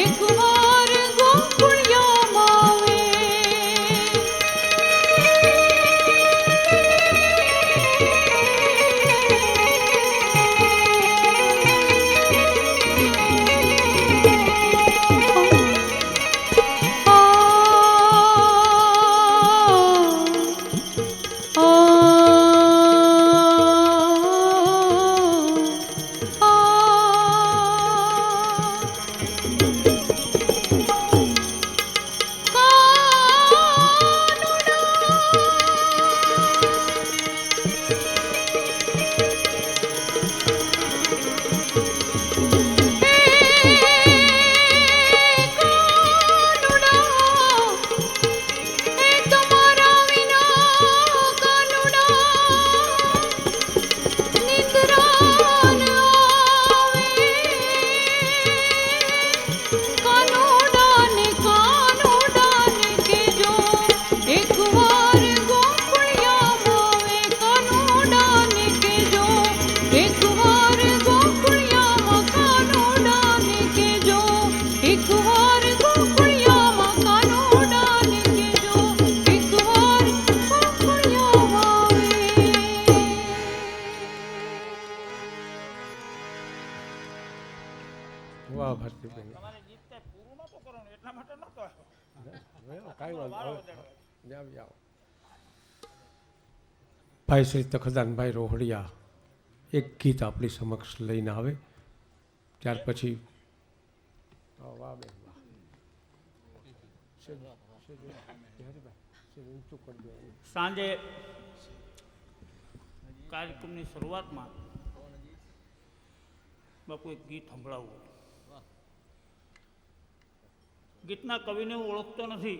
એક વાર ગોકુળિયામાં આવે ભાઈ શ્રી તખદાનભાઈ રોહડિયા એક ગીત આપણી સમક્ષ લઈને આવે, ત્યાર પછી સાંજે કાર્યક્રમની શરૂઆતમાં બાપુ એક ગીત સંભળાવવું. ગીતના કવિને હું ઓળખતો નથી,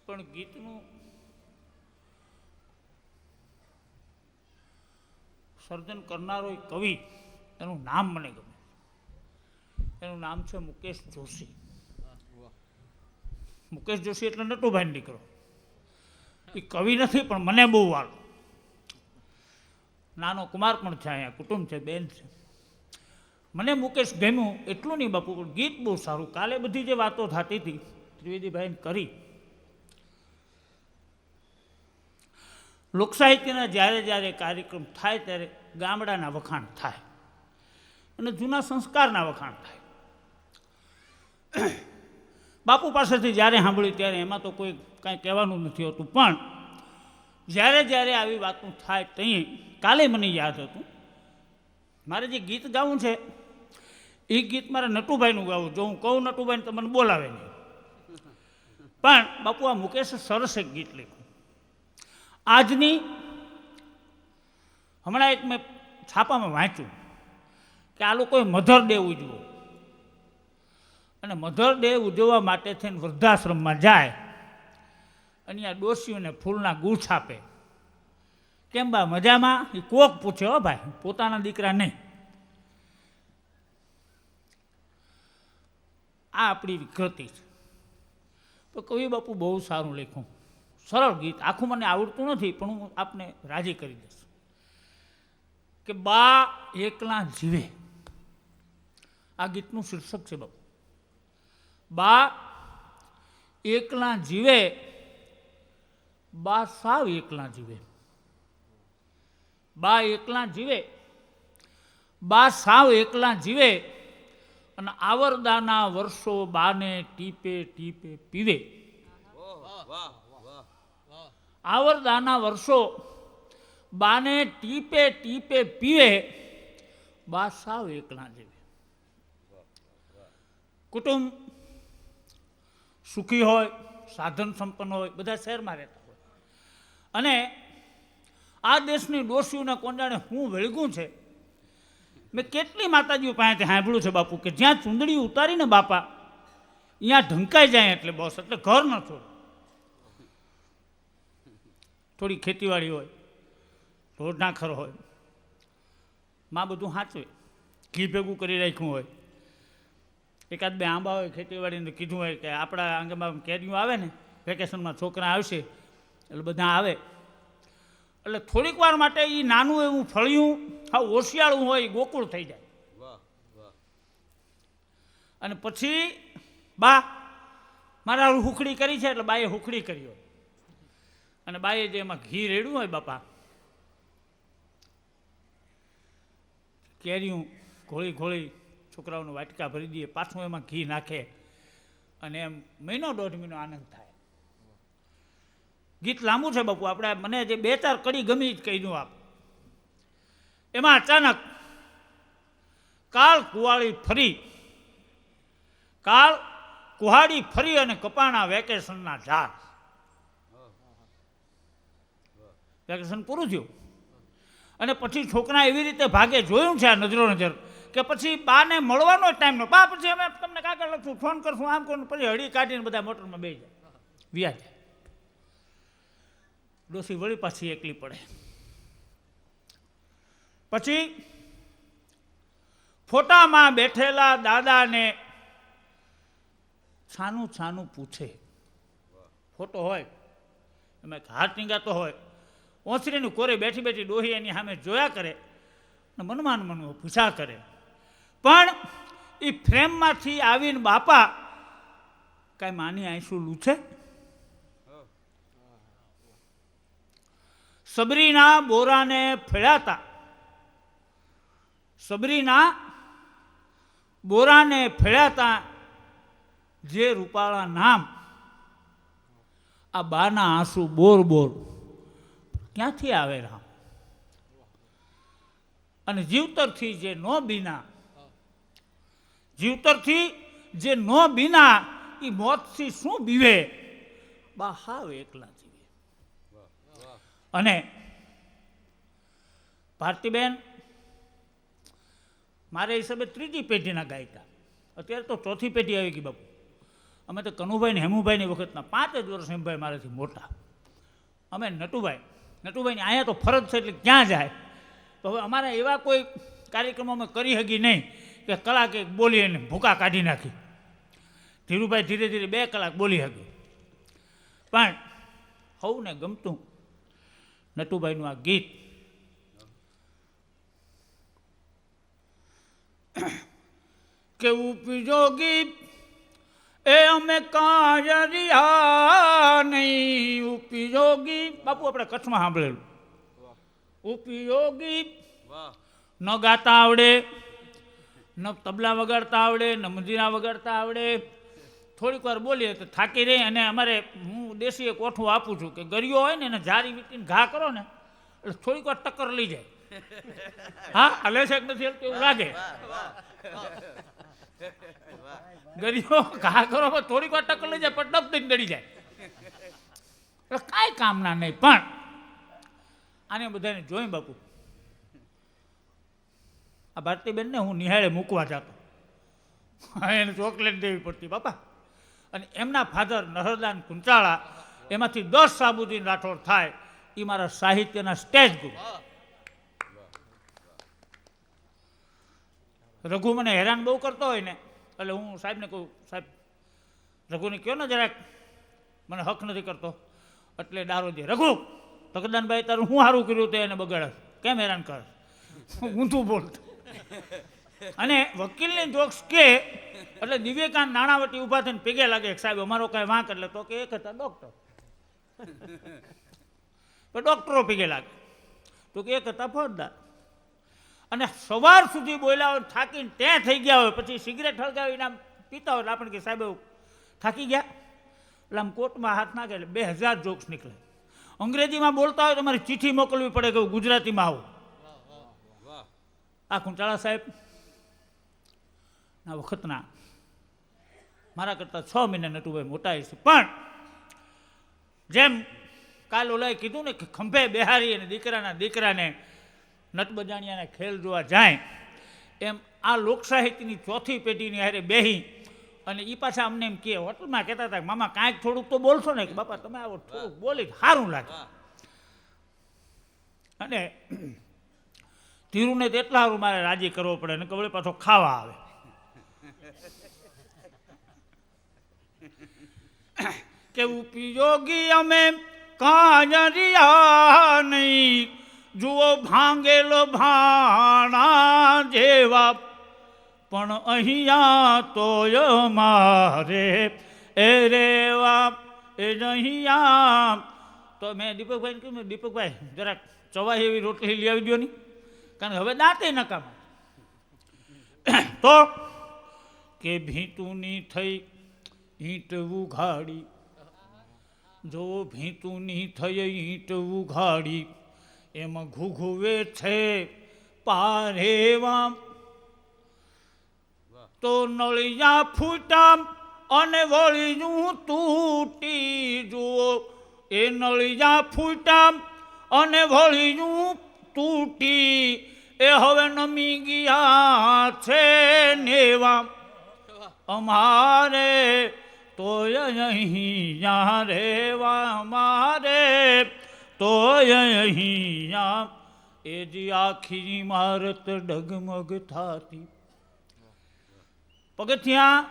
પણ ગીતનું સર્જન કરનારો કવિ, એનું નામ મને ગમે. એનું નામ છે મુકેશ જોશી. મુકેશ જોશી એટલે નટુભાઈનો દીકરો. એ કવિ નથી, પણ મને બહુ વાલો. નાનો કુમાર પણ છે, અહીંયા કુટુંબ છે, બેન છે. મને મુકેશ ગમ્યું એટલું નહીં બાપુ, પણ ગીત બહુ સારું. કાલે બધી જે વાતો થતી હતી ત્રિવેદીભાઈને કરી, લોકસાહિત્યના જ્યારે જ્યારે કાર્યક્રમ થાય ત્યારે ગામડાના વખાણ થાય અને જૂના સંસ્કારના વખાણ થાય. બાપુ પાસેથી જ્યારે સાંભળ્યું ત્યારે એમાં તો કોઈ કાંઈ કહેવાનું નથી હોતું, પણ જ્યારે જ્યારે આવી વાતો થાય ત્યાં કાલે મને યાદ હતું મારે જે ગીત ગાવું છે એ ગીત મારે નટુભાઈનું ગાવું. જો હું કહું નટુભાઈને તો મને બોલાવે નહીં, પણ બાપુ આ મુકેશે સરસ એક ગીત લખ્યું. આજની હમણાં એક મેં છાપામાં વાંચ્યું કે આ લોકોએ મધર ડે ઉજવો, અને મધર ડે ઉજવવા માટે થઈને વૃદ્ધાશ્રમમાં જાય અને આ ડોશીઓને ફૂલના ગુચ્છ આપે. કેમ બા મજામાં? એ કોક પૂછે, હો ભાઈ, પોતાના દીકરા નહીં. આ આપણી વિકૃતિ છે. તો કવિ બાપુ બહુ સારું લખ્યું, સરળ ગીત. આખું મને આવડતું નથી, પણ હું આપને રાજી કરી દઈશ કે બા એકલા જીવે. આ ગીતનું શીર્ષક છે બાપુ. બા એકલા જીવે, બા સાવ એકલા જીવે. બા એકલા જીવે, બા સાવ એકલા જીવે, અને આવરદાના વર્ષો બાને ટીપે ટીપે પીવે. આવરદાના વર્ષો બાને ટીપે ટીપે પીવે, બા સાવ એકલા જીવે. કુટુંબ સુખી હોય, સાધન સંપન્ન હોય, બધા શહેરમાં રહેતા હોય, અને આ દેશની ડોશીઓને કોંજાણે હું વળગું છે. મેં કેટલી માતાજીઓ પાસેથી સાંભળ્યું છે બાપુ કે જ્યાં ચૂંદડી ઉતારીને બાપા ત્યાં ઢંકાઈ જાય એટલે બસ, એટલે ઘર ન છોડે. થોડી ખેતીવાડી હોય, ઢોર ઢાંખર હોય, માં બધું સાચવે, ઘી ભેગું કરી રાખ્યું હોય, એકાદ બે આંબા હોય, ખેતીવાડીને કીધું હોય કે આપણા આંગણમાં કેરીઓ આવે ને, વેકેશનમાં છોકરા આવશે એટલે બધા આવે, એટલે થોડીક વાર માટે એ નાનું એવું ફળિયું હા ઓશિયાળું હોય, ગોકુળ થઈ જાય. અને પછી બા મારા હુખડી કરી છે એટલે બાએ હુખડી કર્યો અને બાએ જે એમાં ઘી રેડ્યું હોય બાપા કેરીયું ઘોળી ઘોળી છોકરાઓને વાટકા ભરી દઈએ પાછું એમાં ઘી નાખે અને એમ મહિનો 1.5 મહિનો આનંદ થાય. ગીત લાંબુ છે બાપુ, આપણે મને જે 2-4 કડી ગમી જ કહી દઉં આપ. એમાં અચાનક કાળ કુહાડી ફરી અને કપાણા વેકેશનના ઝાડ. વેકેશન પૂરું થયું અને પછી છોકરા એવી રીતે ભાગે, જોયું છે આ નજરો નજર, કે પછી બાને મળવાનો ટાઈમ નો. બા પછી અમે તમને કાગળ લખશું, ફોન કરશું, આમ કરશું, પછી હળી કાઢીને બધા મોટરમાં બેસી જાય, વ્યા જાય. ડોસી વળી પાછી એકલી પડે. પછી ફોટામાં બેઠેલા દાદાને છાનું છાનું પૂછે. ફોટો હોય એમાં હાથ ટીંગાતો હોય, ઓસરીની કોરે બેઠી બેઠી ડોહી એની સામે જોયા કરે ને મનમાં મનમાં પૂછા કરે. પણ એ ફ્રેમમાંથી આવીને બાપા કાંઈ માની આંસુ લૂછે? સબરીના બોરાને ફેળાતા, સબરીના બોરાને ફેળાતા જે રૂપાળા નામ, આ બાના આંસુ બોર બોર ક્યાંથી આવે રામ? અને જીવતરથી જે નો બીના, જીવતરથી જે નો બીના, એ મોતથી શું બીવે? બા હાવ એકલા જીવે. અને ભારતીબેન મારે હિસાબે 3જી પેઢીના ગાયકા, અત્યારે તો 4થી પેઢી આવી ગઈ બાપુ. અમે તો કનુભાઈ ને હેમુભાઈની વખતના 5 જ વર્ષ હેમભાઈ મારાથી મોટા. અમે નટુભાઈની અહીંયા તો ફરજ છે એટલે ક્યાં જાય. તો હવે અમારા એવા કોઈ કાર્યક્રમો અમે કરી શકી નહીં કે કલાક એક બોલી અને ભૂકા કાઢી નાખી. ધીરુભાઈ ધીરે ધીરે 2 કલાક બોલી શકી. પણ સૌને ગમતું નટુભાઈનું આ ગીત, કે ઉપયોગી એ અમે કાજરિયા નહીં ઉપયોગી. બાપુ આપણે કચ્છમાં સાંભળેલું. ઉપયોગી ન ગાતા આવડે, ન તબલા વગાડતા આવડે, ન મંજીરા વગાડતા આવડે. થોડીક વાર બોલીએ તો થાકી રહી. અને અમારે હું દેશી એક ઓઠું આપું છું કે ગરિયો હોય ને એને જારી વીટીને ઘા કરો ને એટલે થોડીક વાર ટક્કર લઈ જાય. હા હલે છે નથી હલતું એવું લાગે. ગરિયો ઘા કરો થોડીક વાર ટક્કર લઈ જાય પણ ડબ દઈને ડળી જાય. એટલે કાંઈ કામના નહીં. પણ આને બધાને જોઈ બાપુ, આ ભારતીબેનને હું નિહાળે મૂકવા જતો, એને ચોકલેટ દેવી પડતી બાપા. અને એમના ફાધર નહરદાન કુંચાળા, એમાંથી 10 સાબુદ્દીન રાઠોડ થાય, એ મારા સાહિત્યના સ્ટેજ ગુરુ. રઘુ મને હેરાન બહુ કરતો હોય ને એટલે હું સાહેબને કહું, સાહેબ રઘુને કહો ને જરાક, મને હક નથી કરતો. એટલે ડારો દે, રઘુ તકદાનભાઈ તારું હું સારું કર્યું તે એને બગાડે, કેમ હેરાન કરે? ઊંધું બોલતો. અને વકીલની જોક્સ કે એટલે દિવ્યકાંત નાણાવટી ઊભા થઈને પીગે લાગે, સાહેબ અમારો કાંઈ વાંક. એટલે તો કે એક હતા ડૉક્ટર, પણ ડૉક્ટરો પીગે લાગે. તો કે એક હતા ફોજદાર. અને સવાર સુધી બોલ્યા હોય, થાકીને ત્યાં થઈ ગયા હોય, પછી સિગરેટ હળગાવીને આમ પીતા હોય એટલે આપણે કે સાહેબ થાકી ગયા. એટલે આમ કોર્ટમાં હાથ નાખે એટલે 2000 જોક્સ નીકળે. અંગ્રેજીમાં બોલતા હોય તો મારી ચિઠ્ઠી મોકલવી પડે કે ગુજરાતીમાં આવું. આ કુંચાળા સાહેબ ના વખતના મારા કરતાં 6 મહિના નટુભાઈ મોટા છે. પણ જેમ કાલ ઓલાએ કીધું ને કે ખંભે બેહારી અને દીકરાના દીકરાને નટબજાણિયાના ખેલ જોવા જાય, એમ આ લોકસાહિત્યની 4થી પેઢીની હારે બેહી અને એ પાછા અમને એમ કહે, હોટલમાં કહેતા હતા મામા કાંઈક થોડુંક તો બોલશો ને, કે બાપા તમે આવો થોડુંક બોલી સારું લાગે. અને ધીરુને તો એટલા સારું મારે રાજી કરવો પડે ને કવડે પાછો ખાવા આવે. કે ઉપયોગી અમે કાજરિયા નહીં, જુઓ ભાંગેલો ભાણા જેવા પણ અહીંયા તોય મારે એ રેવા એ અહીંયા. તો મેં દીપકભાઈને કહ્યું, દીપકભાઈ જરાક ચવાઈ એવી રોટલી લઈ આવી દો નહીં, કારણ કે હવે દાંતે નકામા. તો કે ભીંતુની થઈ ઈંટ ઉઘાડી, જો ભીંતુની થઈ ઈંટ ઉઘાડી, એમાં ઘૂઘુવે છે પારેવા. તો નળિયા ફૂટા અને વળીનું તૂટી જુઓ, એ નળિયા ફૂટા અને વળીનું તૂટી, એ હવે નમી ગયા છે નેવા. અમારે તોય અહીંયા રેવા, મારે તોય અહીંયા. એ જે આખી ઇમારત ડગમગ થાતી. પગથિયાં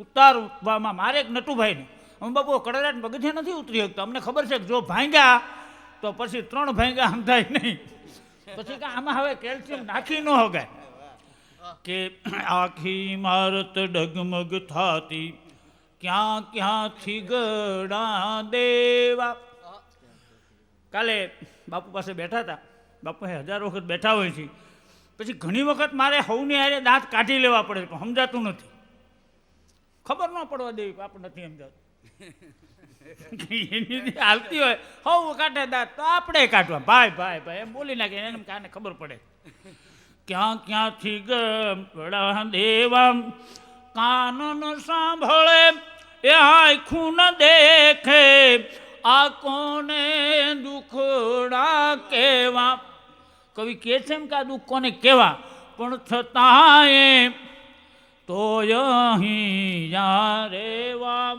ઉતારવામાં મારે એક નટુભાઈને, અમે બાપુ કડરાટ પગથિયાં નથી ઉતરી શકતા. અમને ખબર છે કે જો ભાંગ્યા તો પછી 3 ભાંગ્યા અંધાય નહીં, પછી કે આમાં હવે કેલ્શિયમ નાખી ન હગાય. કે આખી ઇમારત ડગમગ થાતી, ક્યાં ક્યાંથી ગડા દેવા. કાલે બાપુ પાસે બેઠા હતા, બાપુ 1000 વખત બેઠા હોય છે, પછી ઘણી વખત મારે સૌની હારે દાંત કાઢી લેવા પડે, પણ સમજાતું નથી. ખબર ન પડવા દેવી, આપણે નથી સમજાતું. એની હાલતી હોય હવ કાઢે દાંત તો આપણે કાઢવા, ભાઈ ભાઈ ભાઈ એમ બોલી નાખે, એને કાને ખબર પડે. ક્યાં ક્યાંથી ગડા દેવા, કાન ન સાંભળે એ આંખું ન દેખે, આ કોને દુખડા કેવા. કવિ કહે છે એમ કે આ દુઃખ કોને કેવા, પણ છતાંય તોય અહીંયા રેવા.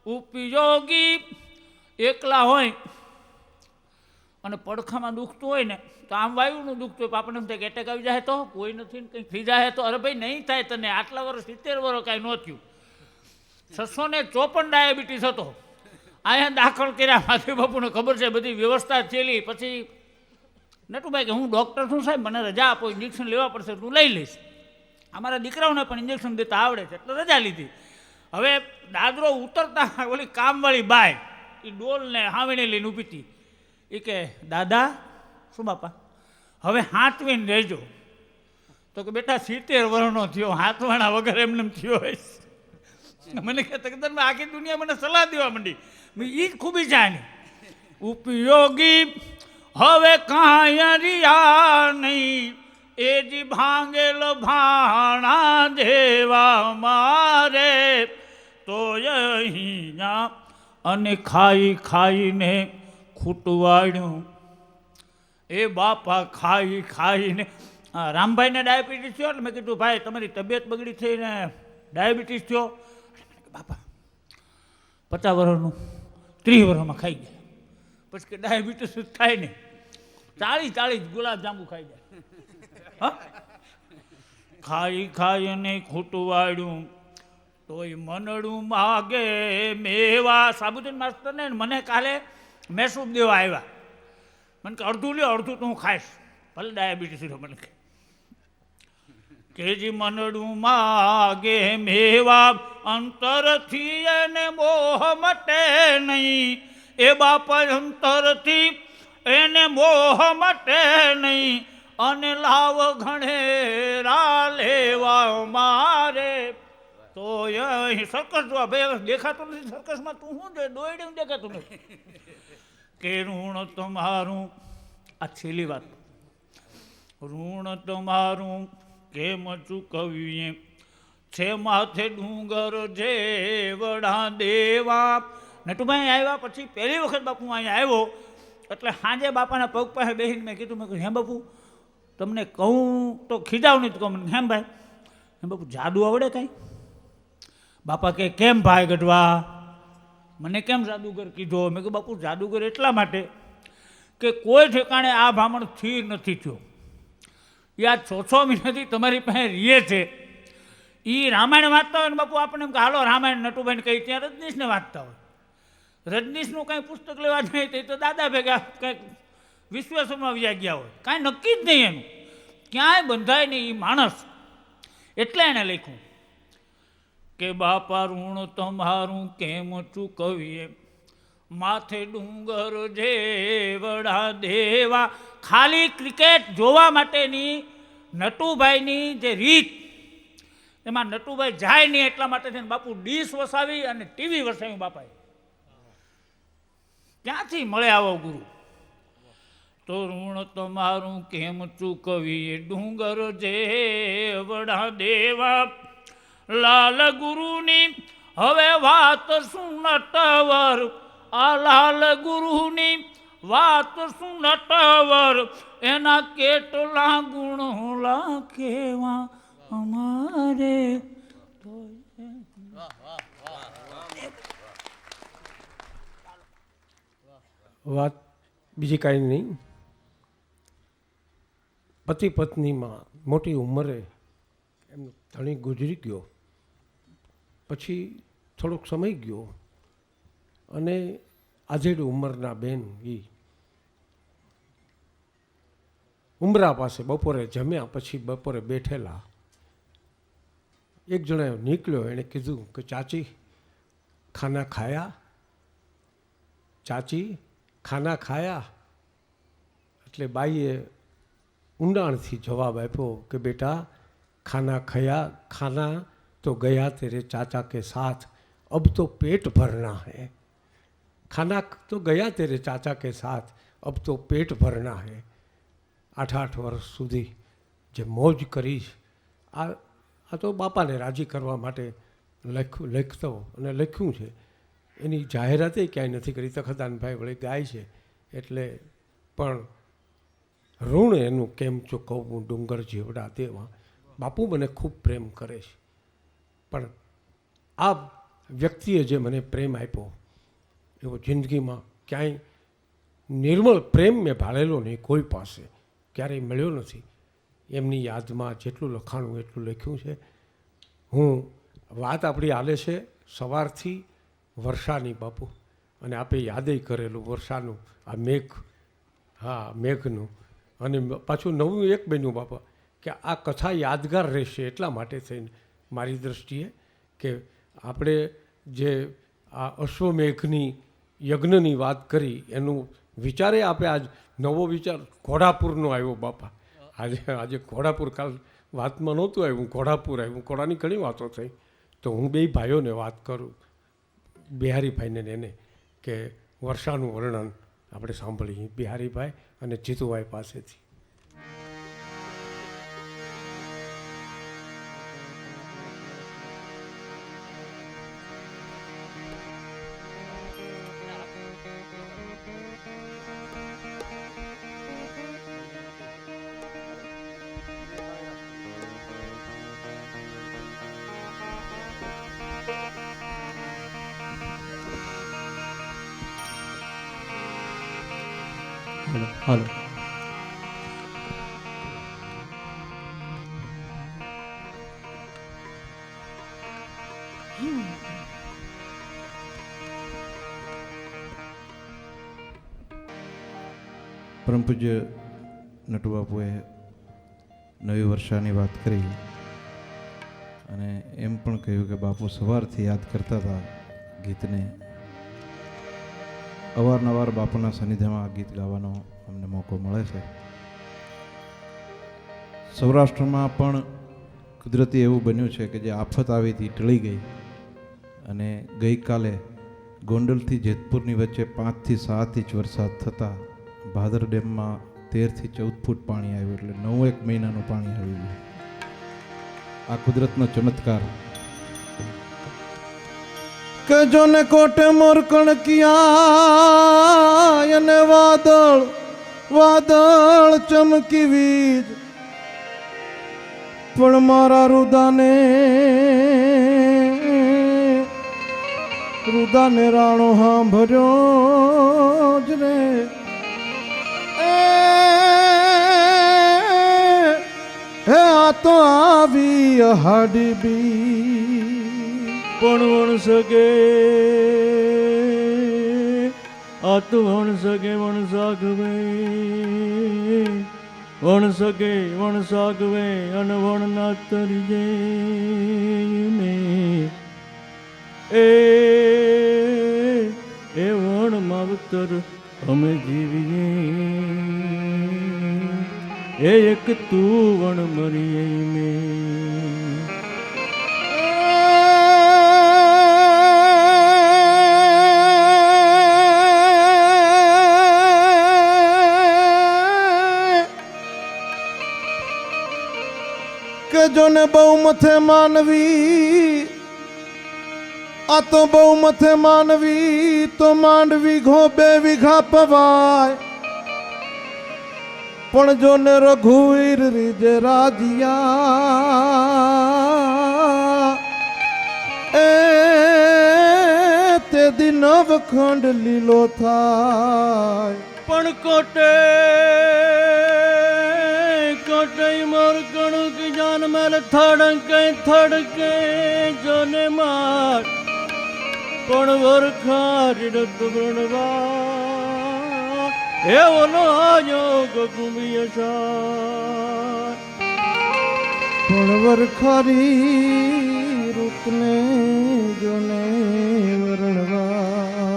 ઉપયોગી એકલા હોય અને પડખામાં દુખતું હોય ને, તો આમ વાયુનું દુખતું હોય, આપણને એમ થાય કે એટેક આવી જાય તો, કોઈ નથી ને કંઈક થઈ જાય તો, અરે ભાઈ નહીં થાય તને, આટલા વર્ષ 70 વર્ષ કાંઈ ન થયું. 654 ડાયાબિટીસ હતો, અહીંયા દાખલ કર્યા. માધવી બાપુને ખબર છે બધી વ્યવસ્થા થયેલી. પછી નટુભાઈ કે હું ડૉક્ટર છું સાહેબ, મને રજા આપો, ઇન્જેક્શન લેવા પડશે, તું લઈ લઈશ. અમારા દીકરાઓને પણ ઇન્જેક્શન દેતા આવડે છે, એટલે રજા લીધી. હવે દાદરો ઉતરતા ઓલી કામવાળી બાય એ ડોલને હાવીને લઈને ઊભી હતી. એ કે દાદા, શું બાપા, હવે હાથવીને રહેજો. તો કે બેટા 70 વર્ષનો થયો, હાથવાણા વગર એમને થયો હોય. મને કહે તકદરમાં આખી દુનિયા મને સલાહ દેવા માંડી. એ જ ખૂબી છે આની. ઉપયોગી હવે કાંઈ રહ્યા નહીં, એ જી ભાંગેલ ભાણા જેવા, મારે તોય અહીંયા. અને ખાઈ ખાઈને ખૂટવાડ્યું, એ બાપા ખાઈ ખાઈને. રામભાઈને ડાયાબિટીસ થયો એટલે મેં કીધું ભાઈ તમારી તબિયત બગડી થઈને ડાયાબિટીસ થયો. બાપા 50 વર્ષનું 30 વર્ષમાં ખાઈ ગયા, પછી કે ડાયાબિટીસ થાય નહીં, 40 ગુલાબજાંબુ ખાઈ જાય. ખાઈ ખાઈને ખૂટવાડ્યું, તોય મનડું માગે મેવા. સાબુદ્દીન માસ્તરને મને કાલે મહેસૂબ દેવા આવ્યા. મને કે અડધું લ્યો, અડધું તો હું ખાઈશ, ભલે ડાયાબિટીસ છે. મને કે જી મનડું માગે મેવા, અંતરથી એને મોહ મટે નહીં, એ બાપા અંતરથી એને મોહ મટે નહીં. અને લાવ ઘણેરા લેવા, મારે તોય અહીં. સર્કસ જોવા ભાઈ દેખાતું નથી સર્કસમાં, તું શું જોઈએ દોડ્યું દેખાતું નથી. કે ઋણ તમારું, આ છેલ્લી વાત, ઋણ તમારું કેમ ચૂકવીએ, છે માથે ડુંગર જેવડા દેવા. નટુભાઈ આવ્યા પછી પહેલી વખત બાપુ અહીંયા આવ્યો એટલે સાંજે બાપાના પગ પાસે બેસીને મેં કીધું, મેં કહ્યું હે બાપુ તમને કહું તો ખીજાવ નહીં, તો કહું મને કેમ ભાઈ, હે બાપુ જાદુ આવડે કાંઈ? બાપા કે કેમ ભાઈ ગઢવા, મને કેમ જાદુગર કીધો? મેં કહ્યું બાપુ જાદુગર એટલા માટે કે કોઈ ઠેકાણે આ બ્રાહ્મણ સ્થિર નથી થયો. એ આ 6 મહિનાથી તમારી પાસે રીએ છે. એ રામાયણ વાંચતા હોય ને બાપુ આપણે એમ કે હાલો રામાયણ નટુભાઈને કહી, ત્યાં રજનીશને વાંચતા હોય. રજનીશનું કાંઈ પુસ્તક લેવા જાય તો દાદા ભેગા કંઈક વિશ્વેશ્વરમાં વ્યા ગયા હોય, કાંઈ નક્કી જ નહીં એનું, ક્યાંય બંધાય નહીં. એ માણસ એટલે એણે લખ્યું કે બાપા ઋણ તમારું કેમ ચૂકવીએ, માથે ડુંગર જેવડા દેવા. ખાલી ક્રિકેટ જોવા માટેની નટુભાઈની જે રીત, એમાં નટુભાઈ જાય નહીં એટલા માટે થઈને બાપુ ડીશ વસાવી અને ટીવી વસાવ્યું બાપાએ. ક્યાંથી મળે આવો ગુરુ? તો ઋણ તમારું કેમ ચૂકવીએ, ડુંગર જેવડા દેવા. લાલ ગુરુની હવે વાત શું નટવર, આ લાલ ગુરુની વાત શું નટવર, એના કેટલા ગુણ લાખેવા અમારે. વાત બીજી કાંઈ નહીં. પતિ પત્નીમાં મોટી ઉંમરે એમનો ધણી ગુજરી ગયો. પછી થોડોક સમય ગયો અને આજેડ ઉંમરના બેન એ ઉમરા પાસે બપોરે જમ્યા પછી બપોરે બેઠેલા. એક જણા નીકળ્યો, એણે કીધું કે ચાચી ખાના ખાયા, ચાચી ખાના ખાયા. એટલે બાઈએ ઊંડાણથી જવાબ આપ્યો કે બેટા ખાના ખાયા, ખાના तो गया तेरे चाचा के साथ, अब तो पेट भरना है. खाना तो गया तेरे चाचा के साथ, अब तो पेट भरना है. 8 વર્ષ સુધી જે મોજ કરીશ, આ તો બાપાને રાજી કરવા માટે લખતો અને લખ્યું છે. એની જાહેરાતે ક્યાંય નથી કરી. તખતદાનભાઈ વળી ગાય છે એટલે. પણ ઋણ એનું કેમ ચૂકવવું ડુંગર જેવડા દેવા. બાપુ મને ખૂબ પ્રેમ કરે છે, પણ આ વ્યક્તિએ જે મને પ્રેમ આપ્યો એવો જિંદગીમાં ક્યાંય નિર્મળ પ્રેમ મેં ભાળેલો નહીં, કોઈ પાસે ક્યારેય મળ્યો નથી. એમની યાદમાં જેટલું લખાણું એટલું લખ્યું છે. હું વાત આપણી હાલે છે સવારથી વર્ષાની બાપુ, અને આપે યાદે કરેલું વર્ષાનું આ મેઘ, હા મેઘનું. અને પાછું નવું એક બન્યું બાપા કે આ કથા યાદગાર રહેશે એટલા માટે થઈને મારી દૃષ્ટિએ કે આપણે જે આ અશ્વમેઘની યજ્ઞની વાત કરી એનું વિચારે આપે આજ નવો વિચાર ઘોડાપુરનો આવ્યો બાપા. આજે ઘોડાપુર કાલ વાતમાં નહોતું આવ્યું, ઘોડાપુર આવ્યું. ઘોડાની ઘણી વાતો થઈ. તો હું બે ભાઈઓને વાત કરું, બિહારીભાઈને ને એને, કે વર્ષાનું વર્ણન આપણે સાંભળીએ બિહારીભાઈ અને જીતુભાઈ પાસેથી. હાલો. પરમ પૂજ્ય નટુબાપુએ નવી વર્ષાની વાત કરી અને એમ પણ કહ્યું કે બાપુ સવારથી યાદ કરતા હતા ગીતને. અવારનવાર બાપુના સાનિધ્યમાં આ ગીત ગાવાનો અમને મોકો મળે છે. સૌરાષ્ટ્રમાં પણ કુદરતી એવું બન્યું છે કે જે આફત આવી હતી ટળી ગઈ, અને ગઈકાલે ગોંડલથી જેતપુરની વચ્ચે 5 થી 7 ઇંચ વરસાદ થતાં ભાદર ડેમમાં 13 થી 14 ફૂટ પાણી આવ્યું. એટલે 9 મહિનાનું પાણી આવી ગયું. આ કુદરતનો ચમત્કાર. કે જોને કોટે મોર કણકિયા અને વાદળ વાદળ ચમકી વીજ, પણ મારા રુદાને રાણો સાંભળ્યો જ રે. હે આ તો આવી હાડી બી પણ વણ સકે, આ તો વણ સકે વણ સાગવે. વણ સગે વણ સાગવે અન વણ ના તરીજે ને એ વણ માવતર અમે જીવીએ એ એક તું વણ મરીએ મેં કે જોને બહુ મથે માનવી આ તો બહુ મથે માનવી તો માંડવી ઘો 2 વીઘા પવાય પણ જોને રઘુવીર રીજે રાજિયા એ તે દી નવખંડ લીલો થાય પણ કોટે કોટે મોર ગણું કી જાન મેલ થડકે જોને માર પણ વરખારી રત વણવા એવો નો આયો ગગુમિયસા પણ વરખારી રૂપને જોને વરણવાર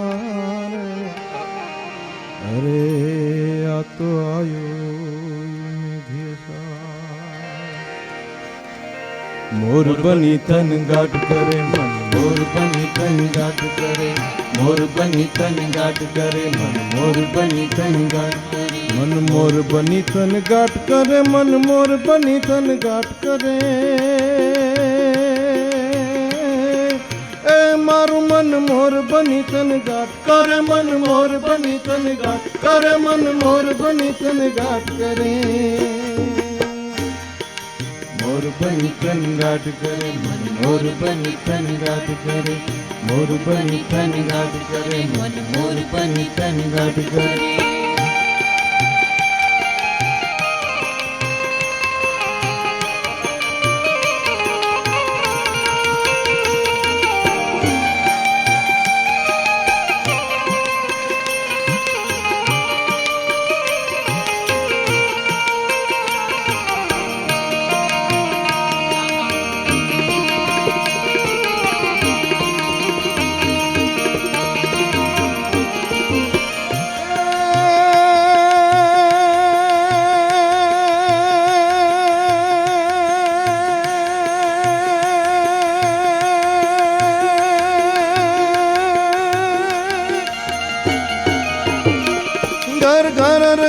અરે આ તો આયો મોર બની તન ગાટ કરે મન મોર બની તન ગાટ કરે મોર બની તન ગાટ કરે મન મોર બની તન ગાટ કરે મન મોર બની તન ગાટ કરે મન મોર બની તન ગાટ કરે એ મારું મન મોર બની તન ગાટ કરે મન મોર બની તન ગાટ કરે મન મોર બની તન ગાટ કરે મોર બની તન ગાટ કરે મન મોર બની તન ગાટ કરે મોર બની તન ગાટ કરે મન મોર બની તન ગાટ કરે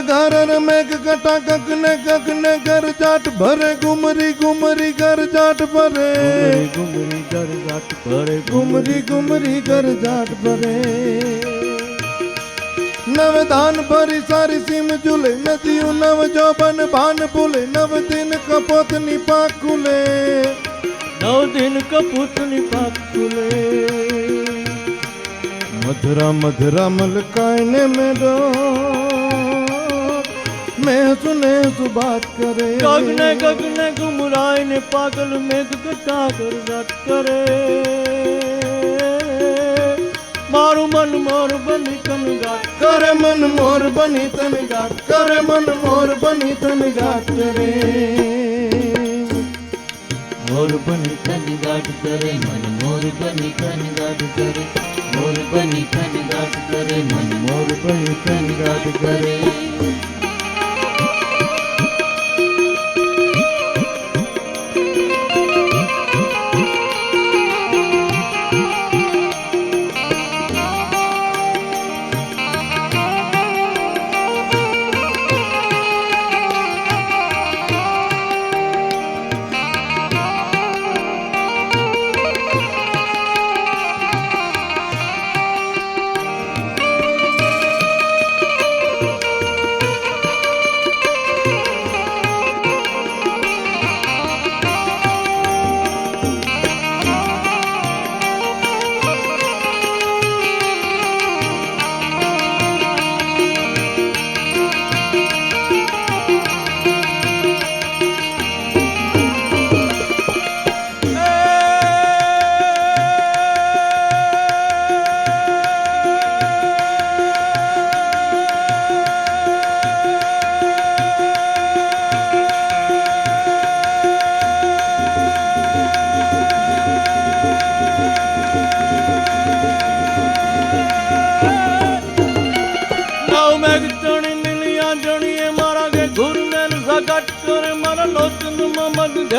ઘર મેઘ કટા ગગને ઘર જાટ ભરે ગુમરી ગુમરી ઘર જાટ ભરે ગુમરી ઘર જાટ ભરે ગુમરી ગુમરી ઘર જાટ ભરે નવ દાન ભરી સારી સીમ ઝૂલે નદીયું નવ જોબન ભાન ભૂલે નવ દિન કપોતની પાક ખુલે 9 દિન કપૂતની પાક ખુલે મધુરા મધુરા મલકાઈને મેડો मैं सुने सु बात करे गगने गुमराय ने पागल मेघ कटा कर जाट करे मारू मन मोर बनी तन गाट करे मन मोर बनी तन गाट करे मन मोर बनी तन गाट करे मोर बनी तन गाट करे मन मोर बनी तन गाट करे मोर बनी तन गाट करे मन मोर बनी तन गाट करे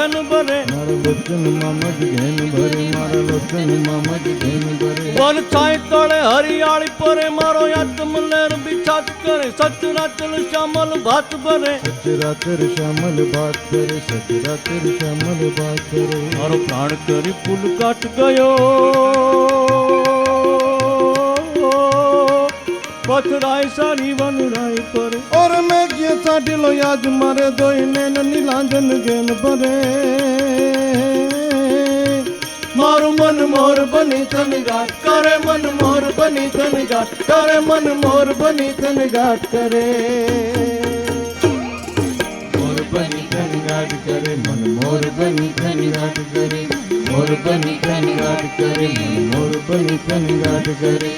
ઘેન ભરે મારા લોચનમાં મજ ઘેન ભરે મારા લોચનમાં મજ ઘેન ભરે વન છાંય તળે હરિયાળી પરે મારો આત્મલેર બિછાત કરે સચરાચર શ્યામલ ભાત ભરે સચરાચર શ્યામલ ભાત કરે સચરાચર શ્યામલ ભાત કરે મારો પ્રાણ કરી પુલ કાટ ગયો પથરાય સારી વનરાય પર और मैं જે સાઢીલો યાદ મારે દોઈને નીલાંજન ઘેન ભરે મારું મન મોર બની તન ગાટ કરે મન મોર બની તન ગાટ કરે મન મોર બની તન ગાટ કરે મોર બની તન ગાટ કરે મન મોર બની તન ગાટ કરે મોર બની તન ગાટ કરે મન મોર બની તન ગાટ કરે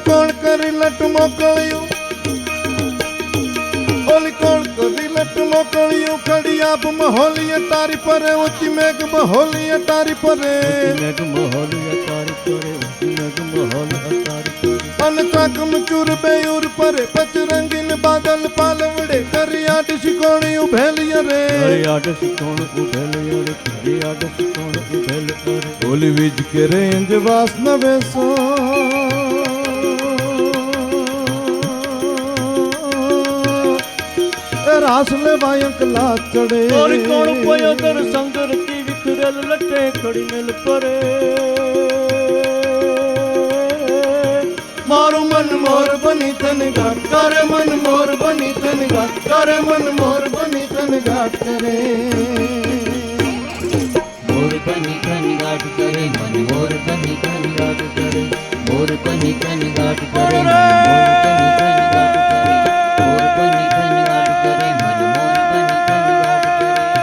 કોણ કરી લટ મોકળ્યું ઓલી કોણ કરી લટ મોકળ્યું ખડી આપ મહોલિયે તારી પરે ઊંચી મેઘ મહોલિયે તારી પરે મેઘ મહોલ અતારી કરે મેઘ મહોલ અતારી કરે અન ચાકમ ચૂર બેયુર પરે પચરંગીન બાદલ પાલવડે કરિયાટ શિકોણિયું ભેલિય રે હરિયાટ સિકોણ ઉભેલ રે હરિયાટ સિકોણ ઉભેલ રે ઓલી વીજ કે રેંજ વાસ ન વેસો રાસ લેવાય અંકલા ચડે ઓરી કોણ પોયો દર સંગર કી વિખરેલ લટે ખડી મેલ પરે મારું મન મોર બની તન ગાટ કરે મન મોર બની તન ગાટ કરે મન મોર બની તન ગાટ કરે मोर बनी तन गाट करे मन मोर बनी तन गाट करे मोर बनी तन गाट करे मन मोर बनी तन गाट करे मोर बनी तन गाट करे मन मोर बनी तन गाट करे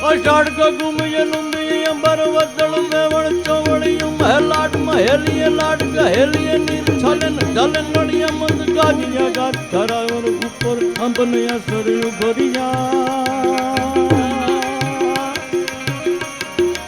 અષાઢ ગગુમય નુંદી અંબર વદળ મેવણ ચોવળિયું મહેલાટ મહેલીએ લાટ ગહેલીએ નીર છલન ઝલન નડિયા મંદ ગાજિયા ગાત ધરાવર ઉપર અંબનયા સરયું ભરિયા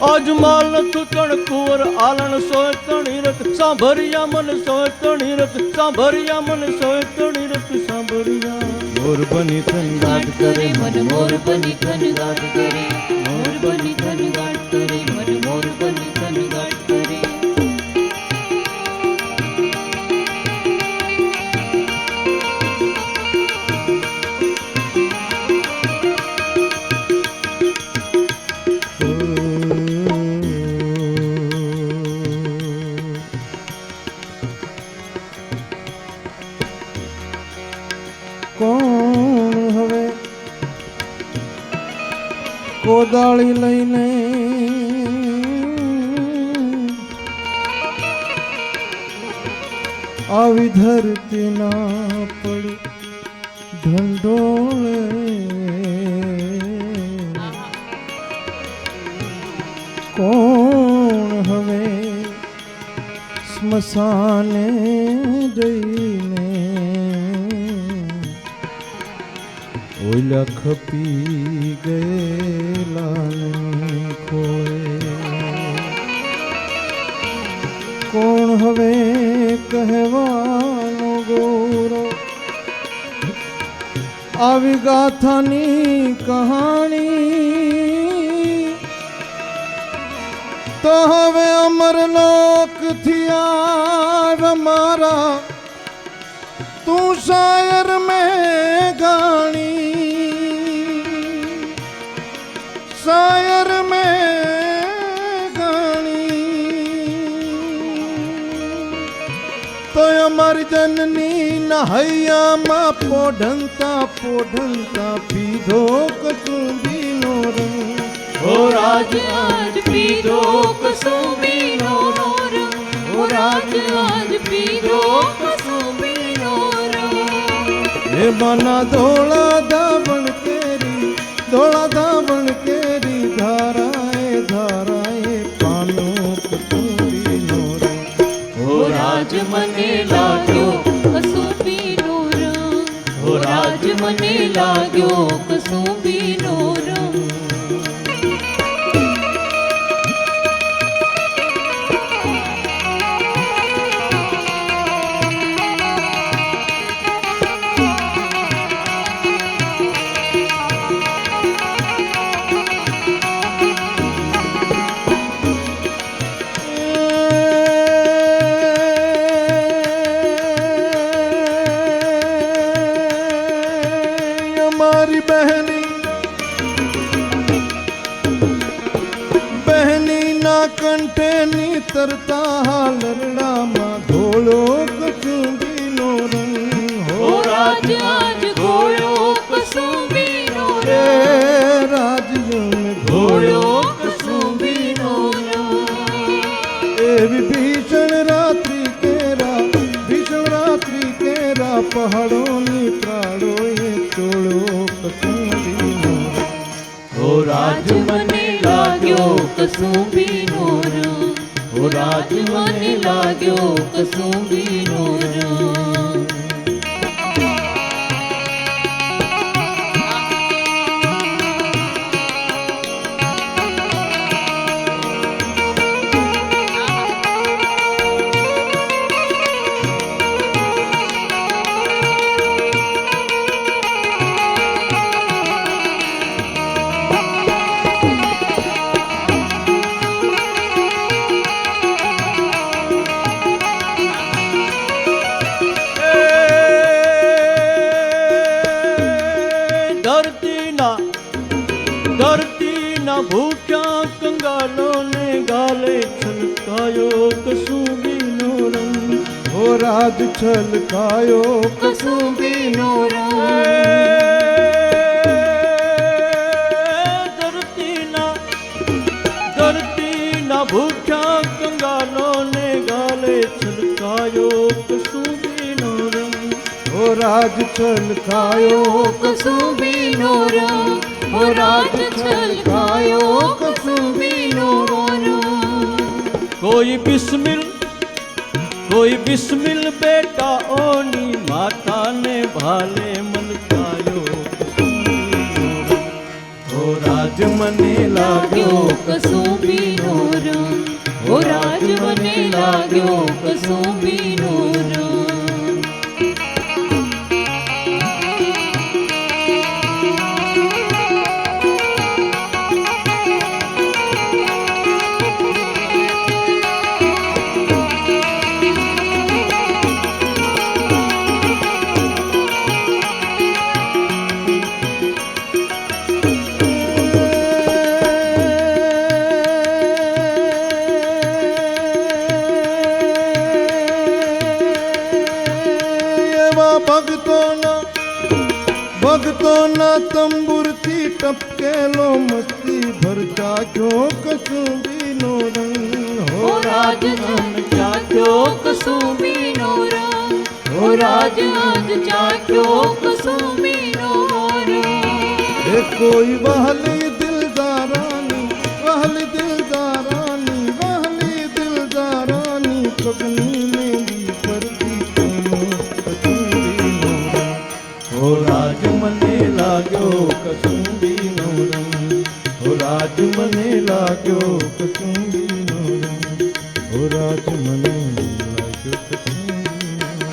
અજમાલ તું તણ કુંવર આલણ સોય તણી રત સાંભરિયા મન સોય તણી રત સાંભરિયા મન સોય તણી રત સાંભરિયા મોર બની તન ગાટ કરે मन मोर बनी तन गाट करे मोर बनी तन गाट करे मन मोर बनी तन गाट करे કોણ હવે કોદાળી લઈને આવી ધરતી ના પડી ઢંઢોળે કોણ હવે સ્મશાને જઈને ઓલા ખપી ગયેલા ખોળે કોણ હવે કહેવાનો ગૌરવ આવી ગાથાની કહાણી તો હવે અમરલોક થી આવ મારા તું શાયર મેં ગાણી શાયર મેં ગાણી તો અમારી જનની નહૈયામાં પોઢંતા પોઢંતા પીધો કચુંબીનો રંગ ઓ રાજ આજ પીધો કસુંબીનો રંગ ઓ રાજ આજ પીધો કસુંબીનો રંગ હે માના ધોળા ધાવણ કેરી ધારાએ ધારાએ પામ્યો કચુંબીનો રંગ ઓ રાજ મને લાગ્યો કસુંબીનો રંગ ઓ રાજ મને લાગ્યો કસુંબીનો રંગ हमारी बहनी ना कंठे नी तरता लरड़ा में धोलो कचुंबीनो रंग ઓ રાજ આજ ઘોડો કસુંબીનો रे રંગ राज्यों में ઘોડો કસુંબીનો રંગ एवी भीषण रात्रि केरा पहाड़ों नी प्राड़ो ये चोड़ो कचुंबीनो ઓ રાજ મને લાગ્યો કસુંબીનો રંગ ઓ રાજ મને લાગ્યો કસુંબીનો રંગ धरती ना भूख्या कंगालो ने गाले छलकायो कसूबीनो रंग हो राज छलकायो કસુંબીનો રંગ धरती ना भूख्या कंगालो ने गाले छलकायो कसूबीनो रंग हो राज छलकायो કસુંબીનો રંગ ઓ રાજ છલકાયો કસુંબીનો રંગ कोई बिस्मिल बेटा ओनी माता ने भाले मनकायो हो राज मने લાગ્યો કસુંબીનો રંગ ઓ રાજ મને લાગ્યો કસુંબીનો રંગ ભગતોના તંબુરથી ટપકેલો મસ્તી ભરતા ક્યો કસુંબીનો રંગ ઓ રાજ આજ ચાખ્યો કસુંબીનો રંગ ઓ રાજ આજ ચાખ્યો કસુંબીનો રંગ હે કોઈ વહલી દિલદારાની પગની મેંદી પરથી કોનો કસુંબીનો રંગ हो राज मने लाग्यो कसूबीनो रंग हो राज मने लाग्यो कसूबीनो रंग हो राज मने लाग्यो कसूबीनो रंग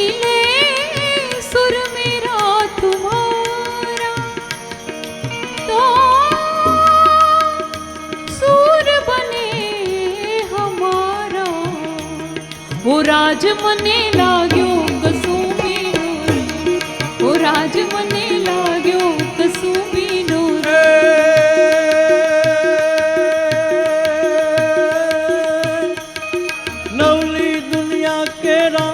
मिले सुर मेरा तुम्हारा तो सुर बने हमारा वो राज मने लाग्यो कसुंबी नूर वो राज मने लाग्यो कसुंबी नूर नवली दुनिया केरा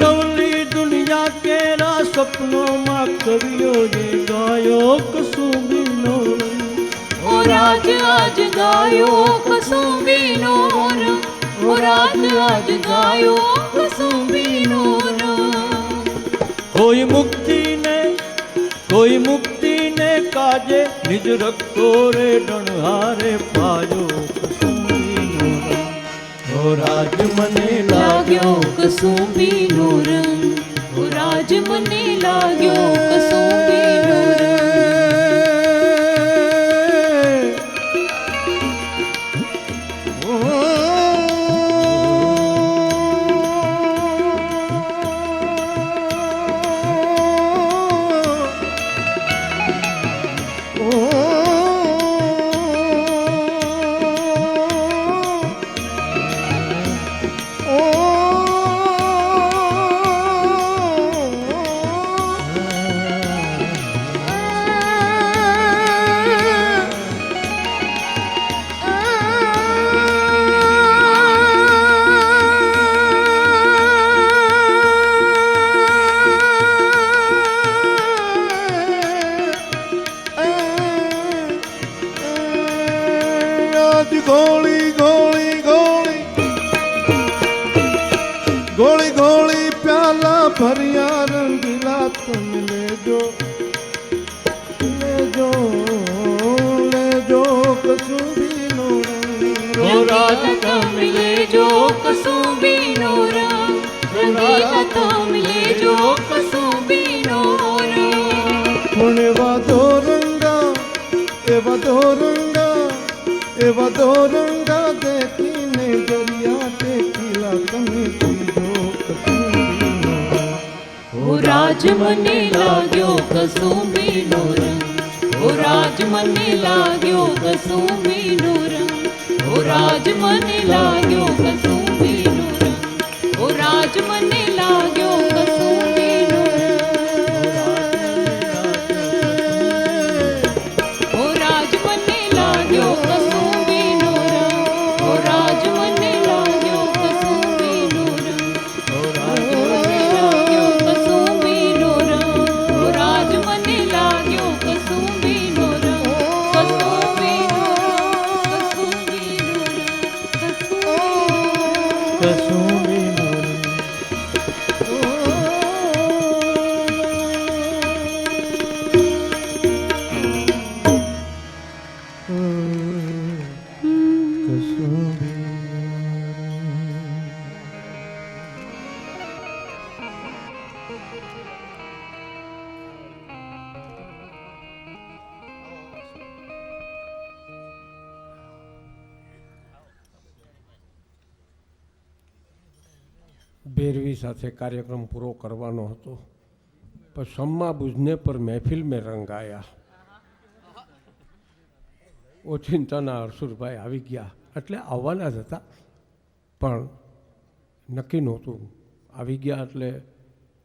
नवली दुनिया केरा सपनों में कवियो ये गायो कसुंबी नूर ओ राज आज गायो कसुंबी नूर ओ राज आज गायो कसुंबी नूर कोई मुक्ति ने काजे निज रखो रे डणहारे पायो कसुंबी नूर ओ राज मने लाग्यो कसुंबी नूर ओ राज मने लाग्यो कसुंबी नूर गोली गोली गोली गोली गोली प्याला भरिया रंगीला तुम ले जो कसुंबी नूर ओ राज तुम ले जो कसुंबी नूर रंगीला तुम ले जो कसुंबी नूर एवा दो रंगा देखीने दरिया देखीला तमे पीजो कसुंबी नूर ओ राज मने लाग्यो कसुंबी नूर ओ राज मने लाग्यो कसुंबी नूर ओ राज मने लाग्यो कसुंबी नूर ओ राज मने लाग्यो कसुंबी नूर ओ राज मने लाग्यो कसुंबी नूर ओ राज मने लाग्यो कसुंबी नूर ओ राज मने लाग्यो कसुंबी नूर ओ राज मने लाग्यो कसुंबी नूर कसुंबी नूर कसुंबी नूर ભેરવી સાથે કાર્યક્રમ પૂરો કરવાનો હતો પણ सम्मा બુઝને પર મહેફિલ મેં રંગ આયા ઓચિંતાના હરસુરભાઈ આવી ગયા એટલે આવવાના જ હતા પણ નક્કી નહોતું આવી ગયા એટલે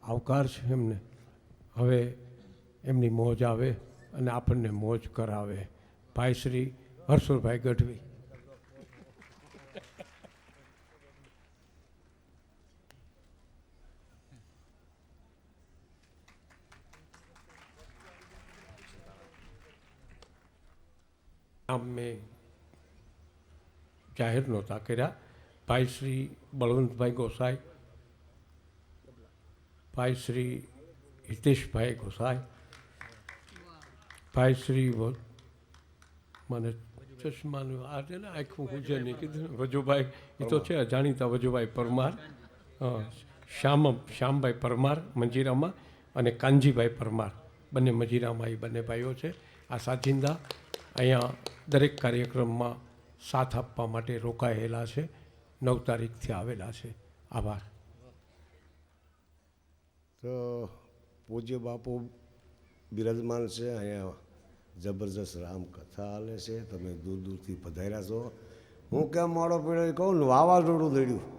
આવકાર છે એમને હવે એમની મોજ આવે અને આપણને મોજ કરાવે ભાઈ શ્રી હરસુરભાઈ ગઢવી નામ મેં જાહેર નહોતા કર્યા ભાઈ શ્રી બળવંતભાઈ ગોસાઈ ભાઈ શ્રી હિતેશભાઈ ગોસાઈ ભાઈ શ્રી મને ચશ્માનું આ છે ને આખું હું છે નહીં કીધું વજુભાઈ એ તો છે અજાણીતા વજુભાઈ પરમાર શ્યામભાઈ પરમાર મંજીરામાં અને કાનજીભાઈ પરમાર બંને મંજીરામાં એ બંને ભાઈઓ છે આ સાજિંદા અહીંયા દરેક કાર્યક્રમમાં સાથ આપવા માટે રોકાયેલા છે 9 તારીખથી આવેલા છે આભાર તો પૂજ્ય બાપુ બિરાજમાન છે અહીંયા, જબરજસ્ત રામકથા હાલે છે, તમે દૂર દૂરથી પધાર્યા છો. હું કેમ મોડો પડ્યો એ કહું ને, વાવાઝોડું દડ્યું